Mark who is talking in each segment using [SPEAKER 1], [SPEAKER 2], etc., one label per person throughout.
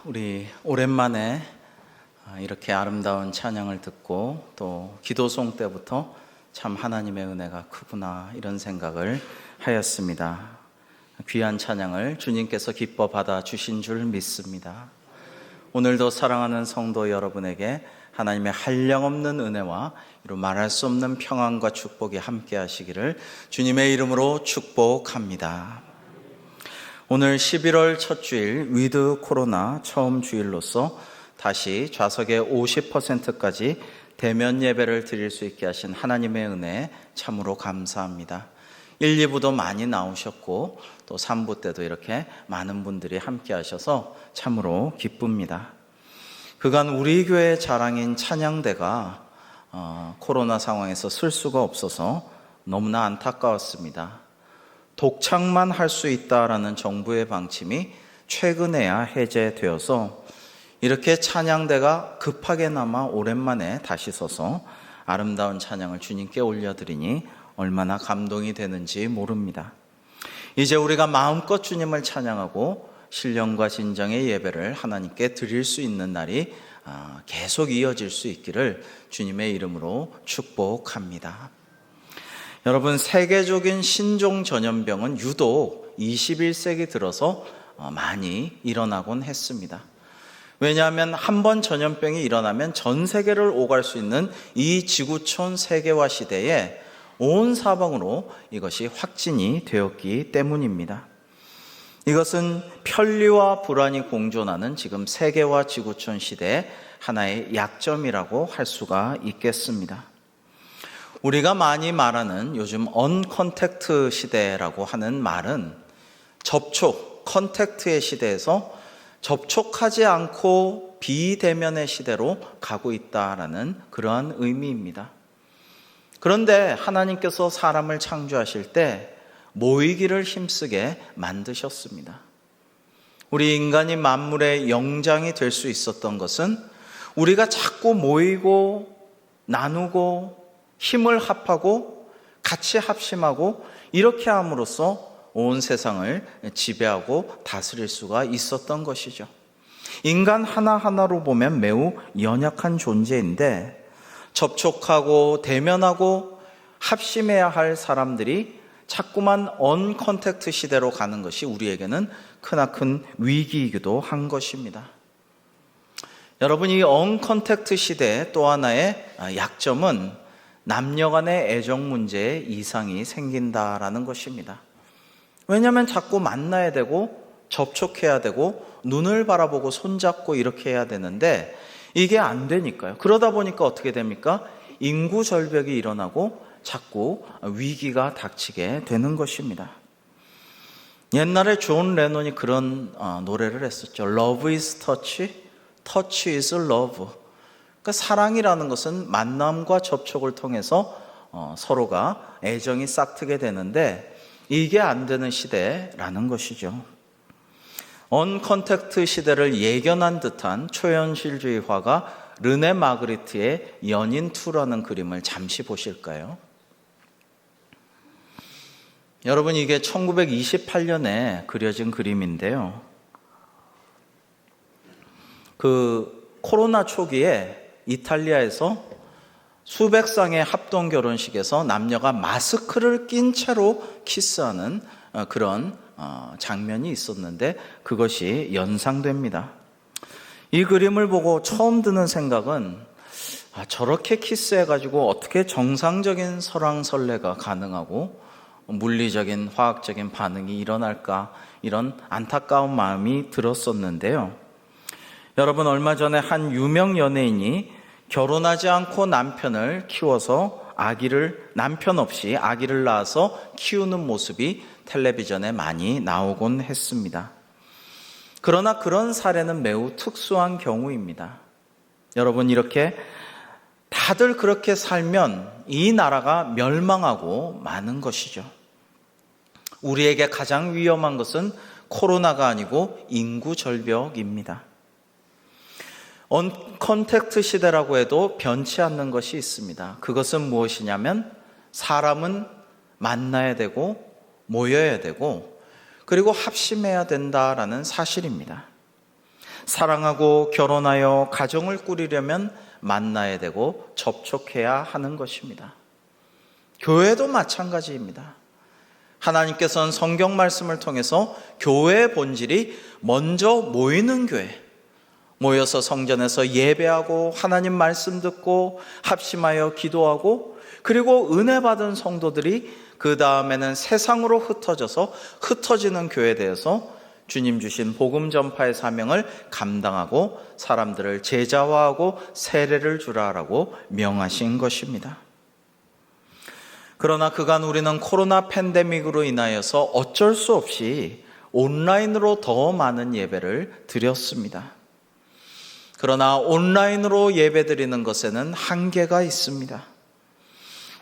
[SPEAKER 1] 우리 오랜만에 이렇게 아름다운 찬양을 듣고 또 기도송 때부터 참 하나님의 은혜가 크구나 이런 생각을 하였습니다. 귀한 찬양을 주님께서 기뻐 받아주신 줄 믿습니다. 오늘도 사랑하는 성도 여러분에게 하나님의 한량없는 은혜와 이루 말할 수 없는 평안과 축복이 함께 하시기를 주님의 이름으로 축복합니다. 오늘 11월 첫 주일 위드 코로나 처음 주일로서 다시 좌석의 50%까지 대면 예배를 드릴 수 있게 하신 하나님의 은혜 참으로 감사합니다. 1, 2부도 많이 나오셨고 또 3부 때도 이렇게 많은 분들이 함께 하셔서 참으로 기쁩니다. 그간 우리 교회의 자랑인 찬양대가 코로나 상황에서 쓸 수가 없어서 너무나 안타까웠습니다. 독창만 할 수 있다라는 정부의 방침이 최근에야 해제되어서 이렇게 찬양대가 급하게나마 오랜만에 다시 서서 아름다운 찬양을 주님께 올려드리니 얼마나 감동이 되는지 모릅니다. 이제 우리가 마음껏 주님을 찬양하고 신령과 진정의 예배를 하나님께 드릴 수 있는 날이 계속 이어질 수 있기를 주님의 이름으로 축복합니다. 여러분, 세계적인 신종 전염병은 유독 21세기 들어서 많이 일어나곤 했습니다. 왜냐하면 한 번 전염병이 일어나면 전 세계를 오갈 수 있는 이 지구촌 세계화 시대에 온 사방으로 이것이 확진이 되었기 때문입니다. 이것은 편리와 불안이 공존하는 지금 세계화 지구촌 시대의 하나의 약점이라고 할 수가 있겠습니다. 우리가 많이 말하는 요즘 언컨택트 시대라고 하는 말은 접촉, 컨택트의 시대에서 접촉하지 않고 비대면의 시대로 가고 있다라는 그러한 의미입니다. 그런데 하나님께서 사람을 창조하실 때 모이기를 힘쓰게 만드셨습니다. 우리 인간이 만물의 영장이 될 수 있었던 것은 우리가 자꾸 모이고 나누고 힘을 합하고 같이 합심하고 이렇게 함으로써 온 세상을 지배하고 다스릴 수가 있었던 것이죠. 인간 하나하나로 보면 매우 연약한 존재인데 접촉하고 대면하고 합심해야 할 사람들이 자꾸만 언컨택트 시대로 가는 것이 우리에게는 크나큰 위기이기도 한 것입니다. 여러분, 이 언컨택트 시대의 또 하나의 약점은 남녀 간의 애정 문제에 이상이 생긴다라는 것입니다. 왜냐하면 자꾸 만나야 되고 접촉해야 되고 눈을 바라보고 손잡고 이렇게 해야 되는데 이게 안 되니까요. 그러다 보니까 어떻게 됩니까? 인구 절벽이 일어나고 자꾸 위기가 닥치게 되는 것입니다. 옛날에 존 레논이 그런 노래를 했었죠. Love is touch, touch is love. 그러니까 사랑이라는 것은 만남과 접촉을 통해서 서로가 애정이 싹트게 되는데 이게 안 되는 시대라는 것이죠. 언컨택트 시대를 예견한 듯한 초현실주의 화가 르네 마그리트의 연인 2라는 그림을 잠시 보실까요? 여러분, 이게 1928년에 그려진 그림인데요. 코로나 초기에 이탈리아에서 수백 쌍의 합동 결혼식에서 남녀가 마스크를 낀 채로 키스하는 그런 장면이 있었는데 그것이 연상됩니다. 이 그림을 보고 처음 드는 생각은 저렇게 키스해가지고 어떻게 정상적인 설왕설래가 가능하고 물리적인 화학적인 반응이 일어날까, 이런 안타까운 마음이 들었었는데요. 여러분, 얼마 전에 한 유명 연예인이 결혼하지 않고 남편을 키워서 남편 없이 아기를 낳아서 키우는 모습이 텔레비전에 많이 나오곤 했습니다. 그러나 그런 사례는 매우 특수한 경우입니다. 여러분, 이렇게 다들 그렇게 살면 이 나라가 멸망하고 마는 것이죠. 우리에게 가장 위험한 것은 코로나가 아니고 인구 절벽입니다. 언컨택트 시대라고 해도 변치 않는 것이 있습니다. 그것은 무엇이냐면 사람은 만나야 되고 모여야 되고 그리고 합심해야 된다라는 사실입니다. 사랑하고 결혼하여 가정을 꾸리려면 만나야 되고 접촉해야 하는 것입니다. 교회도 마찬가지입니다. 하나님께서는 성경 말씀을 통해서 교회의 본질이 먼저 모이는 교회, 모여서 성전에서 예배하고 하나님 말씀 듣고 합심하여 기도하고, 그리고 은혜 받은 성도들이 그 다음에는 세상으로 흩어지는 교회에 대해서 주님 주신 복음 전파의 사명을 감당하고 사람들을 제자화하고 세례를 주라라고 명하신 것입니다. 그러나 그간 우리는 코로나 팬데믹으로 인하여서 어쩔 수 없이 온라인으로 더 많은 예배를 드렸습니다. 그러나 온라인으로 예배 드리는 것에는 한계가 있습니다.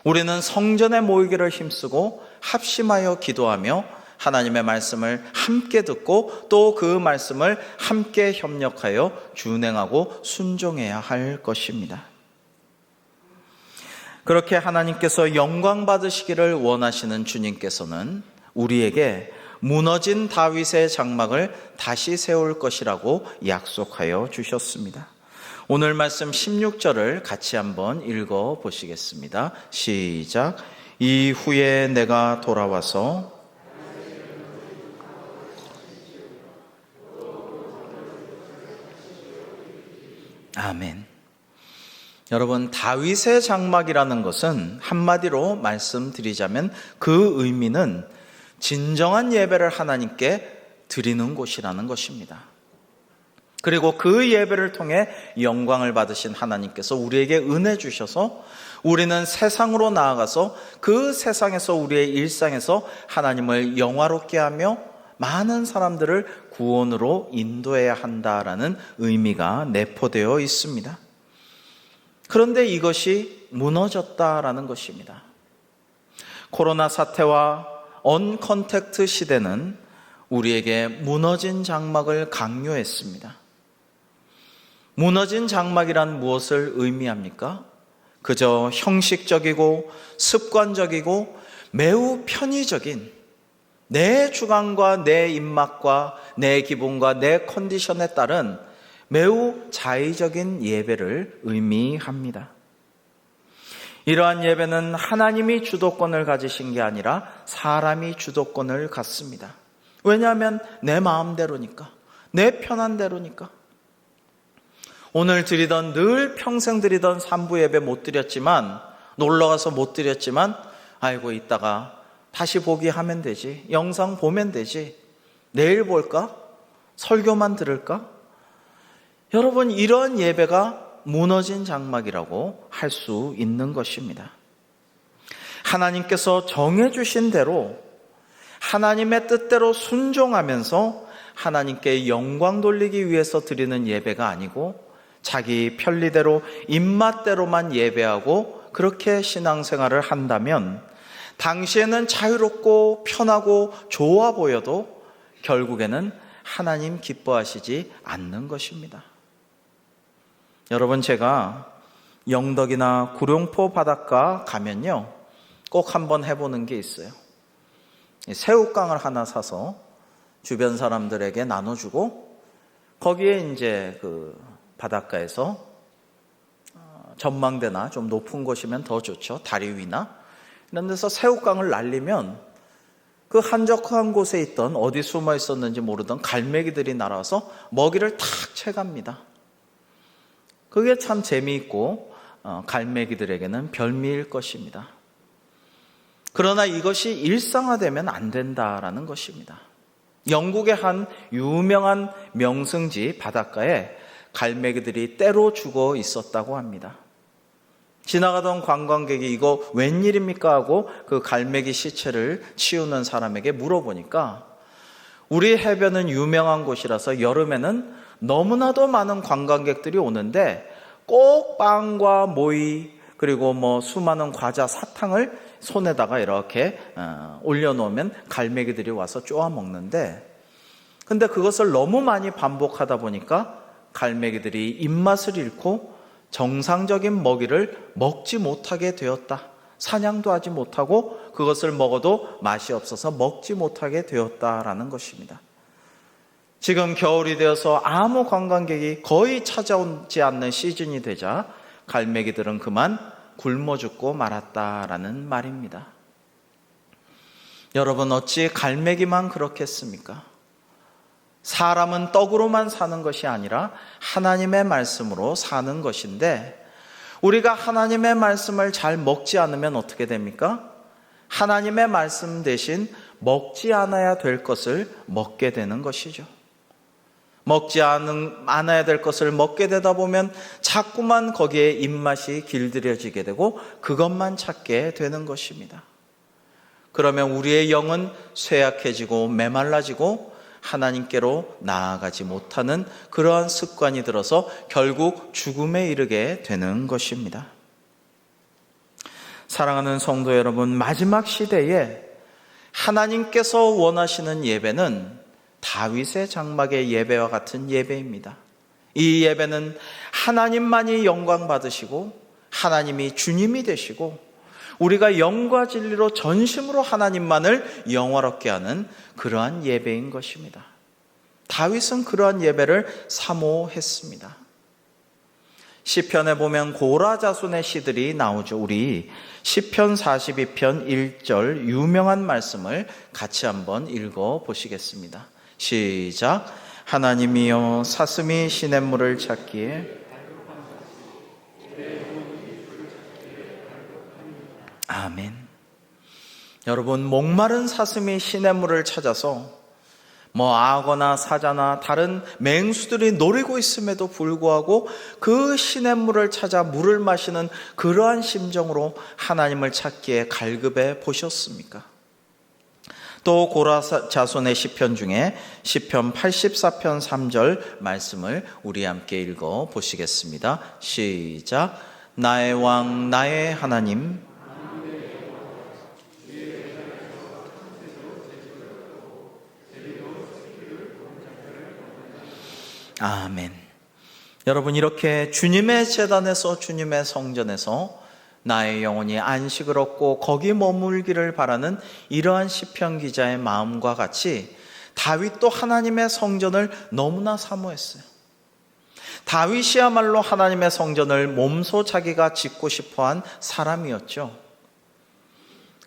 [SPEAKER 1] 우리는 성전에 모이기를 힘쓰고 합심하여 기도하며 하나님의 말씀을 함께 듣고 또 그 말씀을 함께 협력하여 준행하고 순종해야 할 것입니다. 그렇게 하나님께서 영광 받으시기를 원하시는 주님께서는 우리에게 무너진 다윗의 장막을 다시 세울 것이라고 약속하여 주셨습니다. 오늘 말씀 16절을 같이 한번 읽어 보시겠습니다. 시작. 이후에 내가 돌아와서 아멘. 여러분, 다윗의 장막이라는 것은 한마디로 말씀드리자면 그 의미는 진정한 예배를 하나님께 드리는 곳이라는 것입니다. 그리고 그 예배를 통해 영광을 받으신 하나님께서 우리에게 은혜 주셔서 우리는 세상으로 나아가서 그 세상에서 우리의 일상에서 하나님을 영화롭게 하며 많은 사람들을 구원으로 인도해야 한다라는 의미가 내포되어 있습니다. 그런데 이것이 무너졌다라는 것입니다. 코로나 사태와 언컨택트 시대는 우리에게 무너진 장막을 강요했습니다. 무너진 장막이란 무엇을 의미합니까? 그저 형식적이고 습관적이고 매우 편의적인 내 주관과 내 입맛과 내 기분과 내 컨디션에 따른 매우 자의적인 예배를 의미합니다. 이러한 예배는 하나님이 주도권을 가지신 게 아니라 사람이 주도권을 갖습니다. 왜냐하면 내 마음대로니까, 내 편한 대로니까. 오늘 드리던, 늘 평생 드리던 산부 예배 못 드렸지만, 놀러가서 못 드렸지만, 아이고 이따가 다시 보기 하면 되지, 영상 보면 되지, 내일 볼까? 설교만 들을까? 여러분, 이런 예배가 무너진 장막이라고 할 수 있는 것입니다. 하나님께서 정해주신 대로 하나님의 뜻대로 순종하면서 하나님께 영광 돌리기 위해서 드리는 예배가 아니고 자기 편리대로 입맛대로만 예배하고 그렇게 신앙생활을 한다면 당시에는 자유롭고 편하고 좋아 보여도 결국에는 하나님 기뻐하시지 않는 것입니다. 여러분, 제가 영덕이나 구룡포 바닷가 가면요, 꼭 한번 해보는 게 있어요. 새우깡을 하나 사서 주변 사람들에게 나눠주고 거기에 이제 그 바닷가에서 전망대나 좀 높은 곳이면 더 좋죠. 다리 위나 이런 데서 새우깡을 날리면 그 한적한 곳에 있던, 어디 숨어 있었는지 모르던 갈매기들이 날아와서 먹이를 탁 채갑니다. 그게 참 재미있고 갈매기들에게는 별미일 것입니다. 그러나 이것이 일상화되면 안 된다라는 것입니다. 영국의 한 유명한 명승지 바닷가에 갈매기들이 때로 죽어 있었다고 합니다. 지나가던 관광객이 이거 웬일입니까 하고 그 갈매기 시체를 치우는 사람에게 물어보니까 우리 해변은 유명한 곳이라서 여름에는 너무나도 많은 관광객들이 오는데 꼭 빵과 모이 그리고 뭐 수많은 과자, 사탕을 손에다가 이렇게 올려놓으면 갈매기들이 와서 쪼아 먹는데, 근데 그것을 너무 많이 반복하다 보니까 갈매기들이 입맛을 잃고 정상적인 먹이를 먹지 못하게 되었다. 사냥도 하지 못하고 그것을 먹어도 맛이 없어서 먹지 못하게 되었다라는 것입니다. 지금 겨울이 되어서 아무 관광객이 거의 찾아오지 않는 시즌이 되자 갈매기들은 그만 굶어 죽고 말았다라는 말입니다. 여러분, 어찌 갈매기만 그렇겠습니까? 사람은 떡으로만 사는 것이 아니라 하나님의 말씀으로 사는 것인데, 우리가 하나님의 말씀을 잘 먹지 않으면 어떻게 됩니까? 하나님의 말씀 대신 먹지 않아야 될 것을 먹게 되는 것이죠. 먹지 않아야 될 것을 먹게 되다 보면 자꾸만 거기에 입맛이 길들여지게 되고 그것만 찾게 되는 것입니다. 그러면 우리의 영은 쇠약해지고 메말라지고 하나님께로 나아가지 못하는 그러한 습관이 들어서 결국 죽음에 이르게 되는 것입니다. 사랑하는 성도 여러분, 마지막 시대에 하나님께서 원하시는 예배는 다윗의 장막의 예배와 같은 예배입니다. 이 예배는 하나님만이 영광 받으시고 하나님이 주님이 되시고 우리가 영과 진리로 전심으로 하나님만을 영화롭게 하는 그러한 예배인 것입니다. 다윗은 그러한 예배를 사모했습니다. 시편에 보면 고라 자손의 시들이 나오죠. 우리 시편 42편 1절 유명한 말씀을 같이 한번 읽어 보시겠습니다. 시작. 하나님이여 사슴이 시냇물을 찾기에 아멘. 여러분, 목마른 사슴이 시냇물을 찾아서 악어나 사자나 다른 맹수들이 노리고 있음에도 불구하고 그 시냇물을 찾아 물을 마시는 그러한 심정으로 하나님을 찾기에 갈급해 보셨습니까? 또 고라 자손의 시편 중에 시편 84편 3절 말씀을 우리 함께 읽어 보시겠습니다. 시작. 나의 왕 나의 하나님 아멘. 여러분, 이렇게 주님의 제단에서 주님의 성전에서 나의 영혼이 안식을 얻고 거기 머물기를 바라는 이러한 시편 기자의 마음과 같이 다윗도 하나님의 성전을 너무나 사모했어요. 다윗이야말로 하나님의 성전을 몸소 자기가 짓고 싶어한 사람이었죠.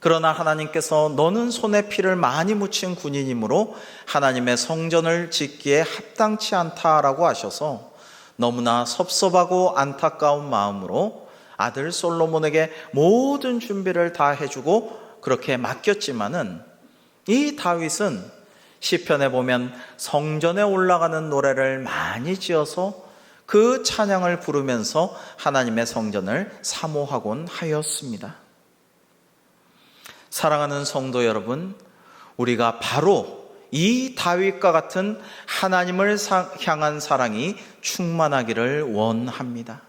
[SPEAKER 1] 그러나 하나님께서 너는 손에 피를 많이 묻힌 군인이므로 하나님의 성전을 짓기에 합당치 않다라고 하셔서 너무나 섭섭하고 안타까운 마음으로 아들 솔로몬에게 모든 준비를 다 해주고 그렇게 맡겼지만은 이 다윗은 시편에 보면 성전에 올라가는 노래를 많이 지어서 그 찬양을 부르면서 하나님의 성전을 사모하곤 하였습니다. 사랑하는 성도 여러분, 우리가 바로 이 다윗과 같은 하나님을 향한 사랑이 충만하기를 원합니다.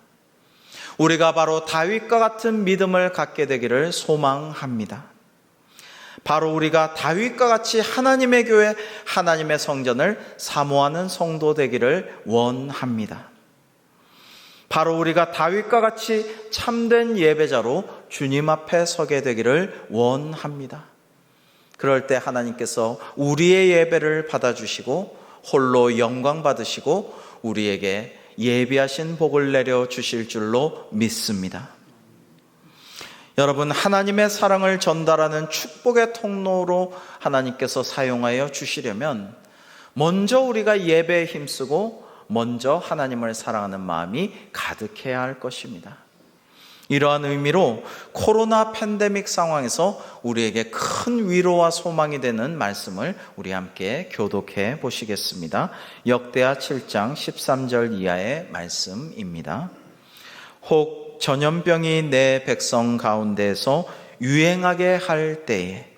[SPEAKER 1] 우리가 바로 다윗과 같은 믿음을 갖게 되기를 소망합니다. 바로 우리가 다윗과 같이 하나님의 교회, 하나님의 성전을 사모하는 성도 되기를 원합니다. 바로 우리가 다윗과 같이 참된 예배자로 주님 앞에 서게 되기를 원합니다. 그럴 때 하나님께서 우리의 예배를 받아주시고 홀로 영광 받으시고 우리에게 예비하신 복을 내려 주실 줄로 믿습니다. 여러분, 하나님의 사랑을 전달하는 축복의 통로로 하나님께서 사용하여 주시려면 먼저 우리가 예배에 힘쓰고 먼저 하나님을 사랑하는 마음이 가득해야 할 것입니다. 이러한 의미로 코로나 팬데믹 상황에서 우리에게 큰 위로와 소망이 되는 말씀을 우리 함께 교독해 보시겠습니다. 역대하 7장 13절 이하의 말씀입니다. 혹 전염병이 내 백성 가운데에서 유행하게 할 때에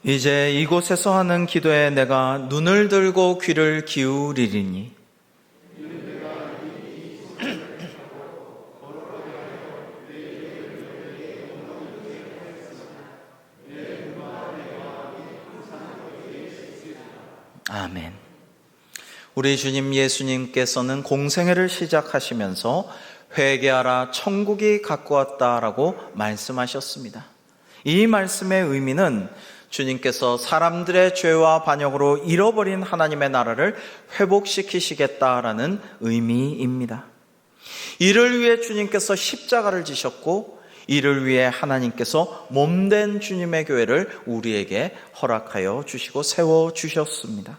[SPEAKER 1] 이제 이곳에서 하는 기도에 내가 눈을 들고 귀를 기울이리니 아멘. 우리 주님 예수님께서는 공생애를 시작하시면서 회개하라 천국이 가까웠다라고 말씀하셨습니다. 이 말씀의 의미는 주님께서 사람들의 죄와 반역으로 잃어버린 하나님의 나라를 회복시키시겠다라는 의미입니다. 이를 위해 주님께서 십자가를 지셨고, 이를 위해 하나님께서 몸된 주님의 교회를 우리에게 허락하여 주시고 세워주셨습니다.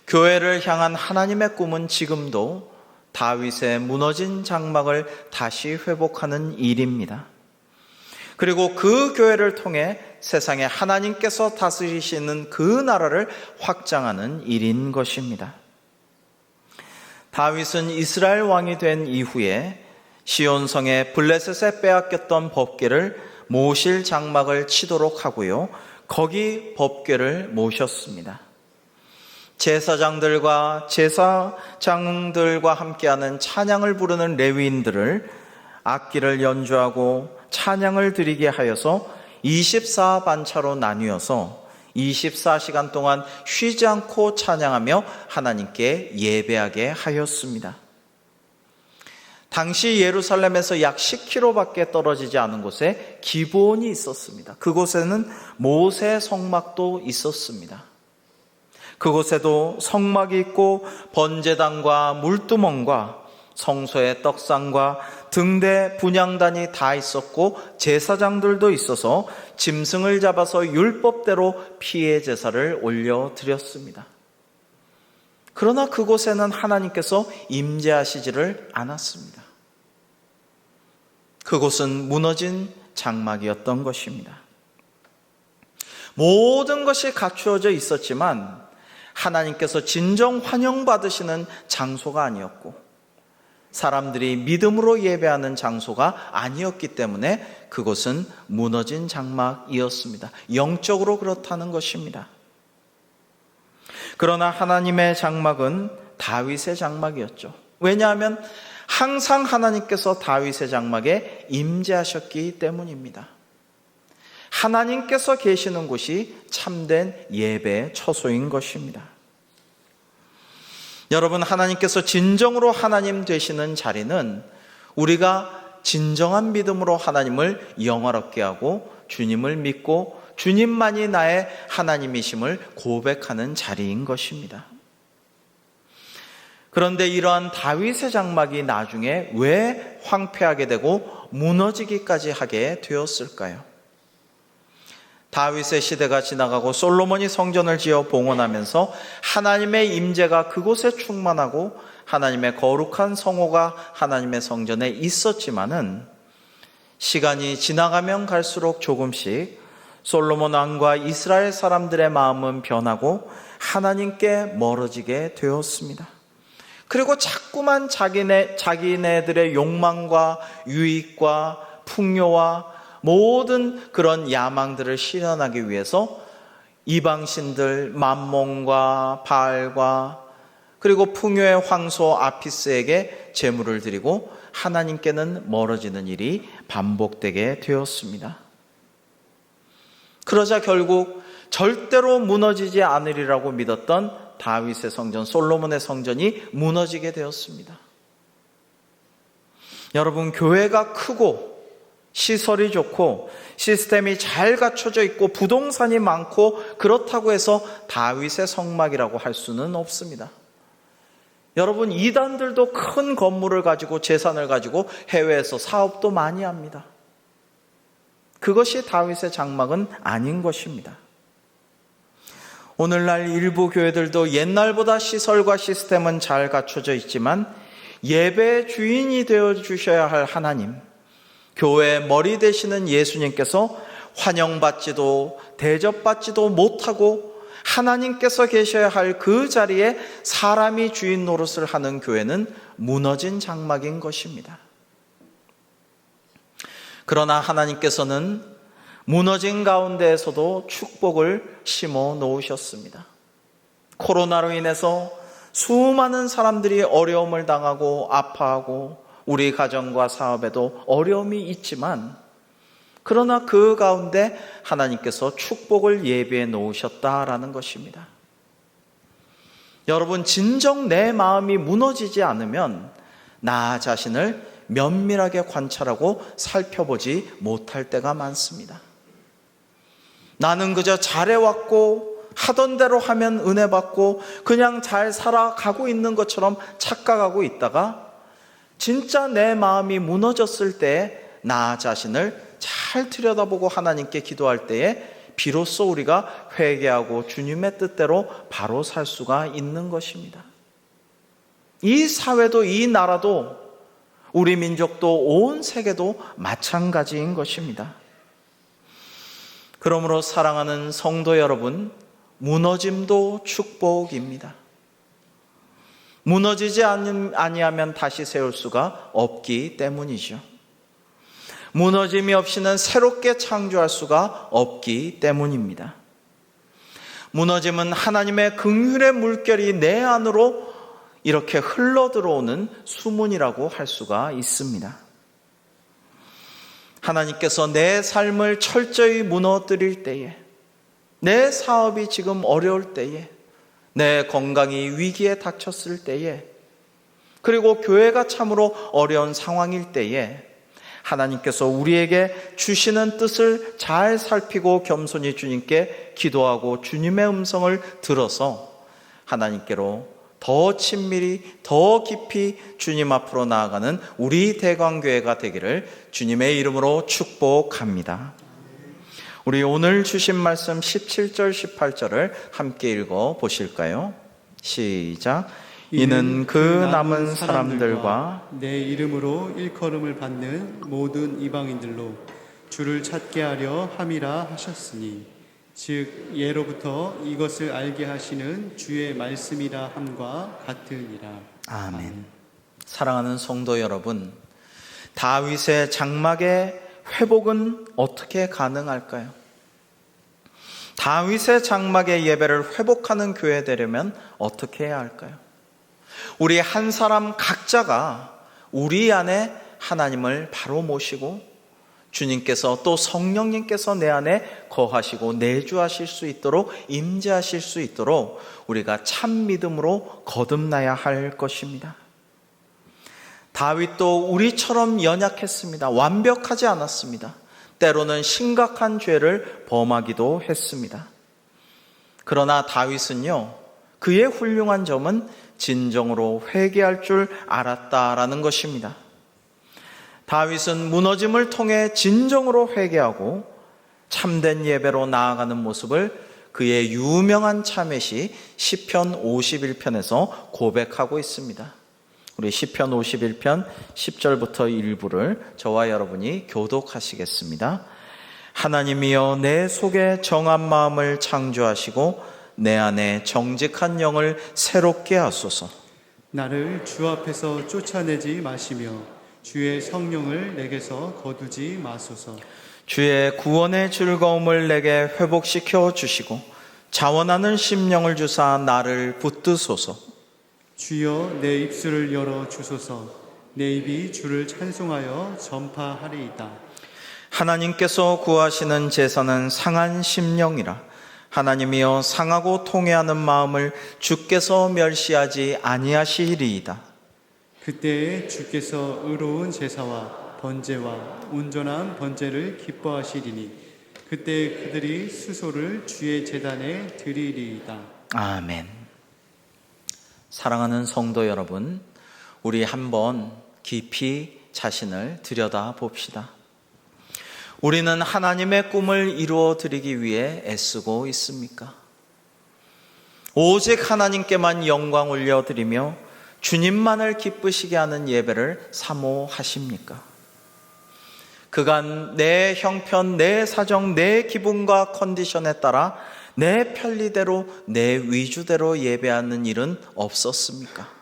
[SPEAKER 1] 교회를 향한 하나님의 꿈은 지금도 다윗의 무너진 장막을 다시 회복하는 일입니다. 그리고 그 교회를 통해 세상에 하나님께서 다스리시는 그 나라를 확장하는 일인 것입니다. 다윗은 이스라엘 왕이 된 이후에 시온성의 블레셋에 빼앗겼던 법궤를 모실 장막을 치도록 하고요, 거기 법궤를 모셨습니다. 제사장들과 함께하는 찬양을 부르는 레위인들을 악기를 연주하고 찬양을 드리게 하여서 24반차로 나뉘어서 24시간 동안 쉬지 않고 찬양하며 하나님께 예배하게 하였습니다. 당시 예루살렘에서 약 10km밖에 떨어지지 않은 곳에 기브온이 있었습니다. 그곳에는 모세 성막도 있었습니다. 그곳에도 성막이 있고 번제단과 물두멍과 성소의 떡상과 등대 분향단이 다 있었고 제사장들도 있어서 짐승을 잡아서 율법대로 피의 제사를 올려드렸습니다. 그러나 그곳에는 하나님께서 임재하시지를 않았습니다. 그곳은 무너진 장막이었던 것입니다. 모든 것이 갖추어져 있었지만 하나님께서 진정 환영받으시는 장소가 아니었고, 사람들이 믿음으로 예배하는 장소가 아니었기 때문에 그곳은 무너진 장막이었습니다. 영적으로 그렇다는 것입니다. 그러나 하나님의 장막은 다윗의 장막이었죠. 왜냐하면 항상 하나님께서 다윗의 장막에 임재하셨기 때문입니다. 하나님께서 계시는 곳이 참된 예배의 처소인 것입니다. 여러분, 하나님께서 진정으로 하나님 되시는 자리는 우리가 진정한 믿음으로 하나님을 영화롭게 하고 주님을 믿고 주님만이 나의 하나님이심을 고백하는 자리인 것입니다. 그런데 이러한 다윗의 장막이 나중에 왜 황폐하게 되고 무너지기까지 하게 되었을까요? 다윗의 시대가 지나가고 솔로몬이 성전을 지어 봉헌하면서 하나님의 임재가 그곳에 충만하고 하나님의 거룩한 성호가 하나님의 성전에 있었지만은 시간이 지나가면 갈수록 조금씩 솔로몬 왕과 이스라엘 사람들의 마음은 변하고 하나님께 멀어지게 되었습니다. 그리고 자꾸만 자기네들의 욕망과 유익과 풍요와 모든 그런 야망들을 실현하기 위해서 이방신들 맘몬과 바알과 그리고 풍요의 황소 아피스에게 제물을 드리고 하나님께는 멀어지는 일이 반복되게 되었습니다. 그러자 결국 절대로 무너지지 않으리라고 믿었던 다윗의 성전, 솔로몬의 성전이 무너지게 되었습니다. 여러분, 교회가 크고 시설이 좋고 시스템이 잘 갖춰져 있고 부동산이 많고 그렇다고 해서 다윗의 성막이라고 할 수는 없습니다. 여러분, 이단들도 큰 건물을 가지고 재산을 가지고 해외에서 사업도 많이 합니다. 그것이 다윗의 장막은 아닌 것입니다. 오늘날 일부 교회들도 옛날보다 시설과 시스템은 잘 갖춰져 있지만 예배의 주인이 되어주셔야 할 하나님, 교회의 머리 되시는 예수님께서 환영받지도 대접받지도 못하고 하나님께서 계셔야 할 그 자리에 사람이 주인 노릇을 하는 교회는 무너진 장막인 것입니다. 그러나 하나님께서는 무너진 가운데에서도 축복을 심어 놓으셨습니다. 코로나로 인해서 수많은 사람들이 어려움을 당하고 아파하고 우리 가정과 사업에도 어려움이 있지만 그러나 그 가운데 하나님께서 축복을 예비해 놓으셨다라는 것입니다. 여러분, 진정 내 마음이 무너지지 않으면 나 자신을 면밀하게 관찰하고 살펴보지 못할 때가 많습니다. 나는 그저 잘해왔고 하던 대로 하면 은혜 받고 그냥 잘 살아가고 있는 것처럼 착각하고 있다가 진짜 내 마음이 무너졌을 때 나 자신을 잘 들여다보고 하나님께 기도할 때에 비로소 우리가 회개하고 주님의 뜻대로 바로 살 수가 있는 것입니다. 이 사회도 이 나라도 우리 민족도 온 세계도 마찬가지인 것입니다. 그러므로 사랑하는 성도 여러분, 무너짐도 축복입니다. 무너지지 아니하면 다시 세울 수가 없기 때문이죠. 무너짐이 없이는 새롭게 창조할 수가 없기 때문입니다. 무너짐은 하나님의 긍휼의 물결이 내 안으로 이렇게 흘러 들어오는 수문이라고 할 수가 있습니다. 하나님께서 내 삶을 철저히 무너뜨릴 때에, 내 사업이 지금 어려울 때에, 내 건강이 위기에 닥쳤을 때에, 그리고 교회가 참으로 어려운 상황일 때에 하나님께서 우리에게 주시는 뜻을 잘 살피고 겸손히 주님께 기도하고 주님의 음성을 들어서 하나님께로 더 친밀히 더 깊이 주님 앞으로 나아가는 우리 대광교회가 되기를 주님의 이름으로 축복합니다. 우리 오늘 주신 말씀 17절 18절을 함께 읽어 보실까요? 시작. 이는 그 남은 사람들과
[SPEAKER 2] 내 이름으로 일컬음을 받는 모든 이방인들로 주를 찾게 하려 함이라 하셨으니 즉 예로부터 이것을 알게 하시는 주의 말씀이라 함과 같으니라.
[SPEAKER 1] 아멘. 사랑하는 성도 여러분, 다윗의 장막의 회복은 어떻게 가능할까요? 다윗의 장막의 예배를 회복하는 교회 되려면 어떻게 해야 할까요? 우리 한 사람 각자가 우리 안에 하나님을 바로 모시고 주님께서 또 성령님께서 내 안에 거하시고 내주하실 수 있도록 임재하실 수 있도록 우리가 참 믿음으로 거듭나야 할 것입니다. 다윗도 우리처럼 연약했습니다. 완벽하지 않았습니다. 때로는 심각한 죄를 범하기도 했습니다. 그러나 다윗은요, 그의 훌륭한 점은 진정으로 회개할 줄 알았다라는 것입니다. 다윗은 무너짐을 통해 진정으로 회개하고 참된 예배로 나아가는 모습을 그의 유명한 참회시 시편 51편에서 고백하고 있습니다. 우리 시편 51편 10절부터 일부를 저와 여러분이 교독하시겠습니다. 하나님이여 내 속에 정한 마음을 창조하시고 내 안에 정직한 영을 새롭게 하소서.
[SPEAKER 2] 나를 주 앞에서 쫓아내지 마시며 주의 성령을 내게서 거두지 마소서.
[SPEAKER 1] 주의 구원의 즐거움을 내게 회복시켜 주시고 자원하는 심령을 주사 나를 붙드소서.
[SPEAKER 2] 주여 내 입술을 열어 주소서. 내 입이 주를 찬송하여 전파하리이다.
[SPEAKER 1] 하나님께서 구하시는 제사는 상한 심령이라. 하나님이여 상하고 통회하는 마음을 주께서 멸시하지 아니하시리이다.
[SPEAKER 2] 그때에 주께서 의로운 제사와 번제와 온전한 번제를 기뻐하시리니 그때 그들이 수소를 주의 제단에 드리리이다.
[SPEAKER 1] 아멘. 사랑하는 성도 여러분, 우리 한번 깊이 자신을 들여다 봅시다. 우리는 하나님의 꿈을 이루어 드리기 위해 애쓰고 있습니까? 오직 하나님께만 영광 올려드리며 주님만을 기쁘시게 하는 예배를 사모하십니까? 그간 내 형편, 내 사정, 내 기분과 컨디션에 따라 내 편리대로, 내 위주대로 예배하는 일은 없었습니까?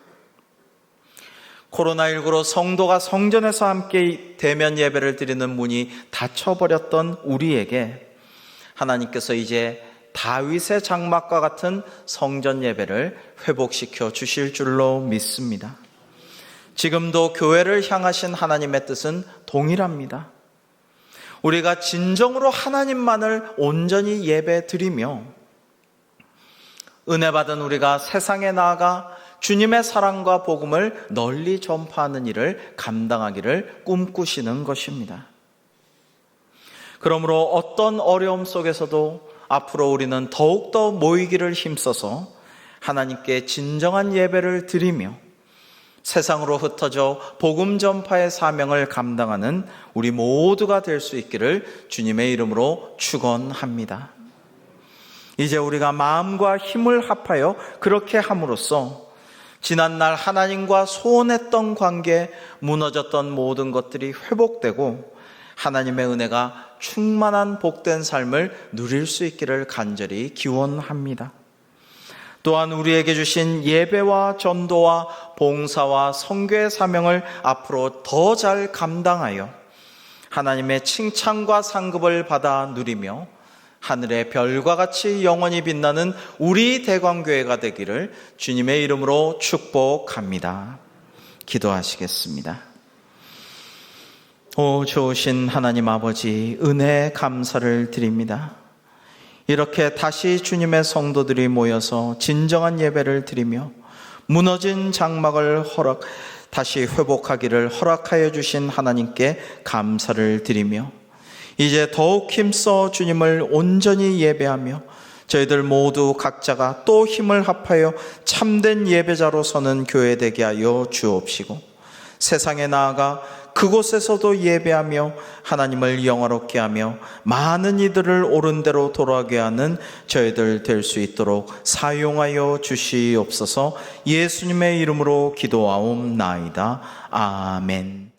[SPEAKER 1] 코로나19로 성도가 성전에서 함께 대면 예배를 드리는 문이 닫혀버렸던 우리에게 하나님께서 이제 다윗의 장막과 같은 성전 예배를 회복시켜 주실 줄로 믿습니다. 지금도 교회를 향하신 하나님의 뜻은 동일합니다. 우리가 진정으로 하나님만을 온전히 예배 드리며 은혜 받은 우리가 세상에 나아가 주님의 사랑과 복음을 널리 전파하는 일을 감당하기를 꿈꾸시는 것입니다. 그러므로 어떤 어려움 속에서도 앞으로 우리는 더욱더 모이기를 힘써서 하나님께 진정한 예배를 드리며 세상으로 흩어져 복음 전파의 사명을 감당하는 우리 모두가 될 수 있기를 주님의 이름으로 축원합니다. 이제 우리가 마음과 힘을 합하여 그렇게 함으로써 지난날 하나님과 소원했던 관계, 무너졌던 모든 것들이 회복되고 하나님의 은혜가 충만한 복된 삶을 누릴 수 있기를 간절히 기원합니다. 또한 우리에게 주신 예배와 전도와 봉사와 선교의 사명을 앞으로 더 잘 감당하여 하나님의 칭찬과 상급을 받아 누리며 하늘의 별과 같이 영원히 빛나는 우리 대광교회가 되기를 주님의 이름으로 축복합니다. 기도하시겠습니다. 오 좋으신 하나님 아버지, 은혜에 감사를 드립니다. 이렇게 다시 주님의 성도들이 모여서 진정한 예배를 드리며 무너진 장막을 다시 회복하기를 허락하여 주신 하나님께 감사를 드리며 이제 더욱 힘써 주님을 온전히 예배하며 저희들 모두 각자가 또 힘을 합하여 참된 예배자로 서는 교회 되게 하여 주옵시고 세상에 나아가 그곳에서도 예배하며 하나님을 영화롭게 하며 많은 이들을 옳은 대로 돌아가게 하는 저희들 될 수 있도록 사용하여 주시옵소서. 예수님의 이름으로 기도하옵나이다. 아멘.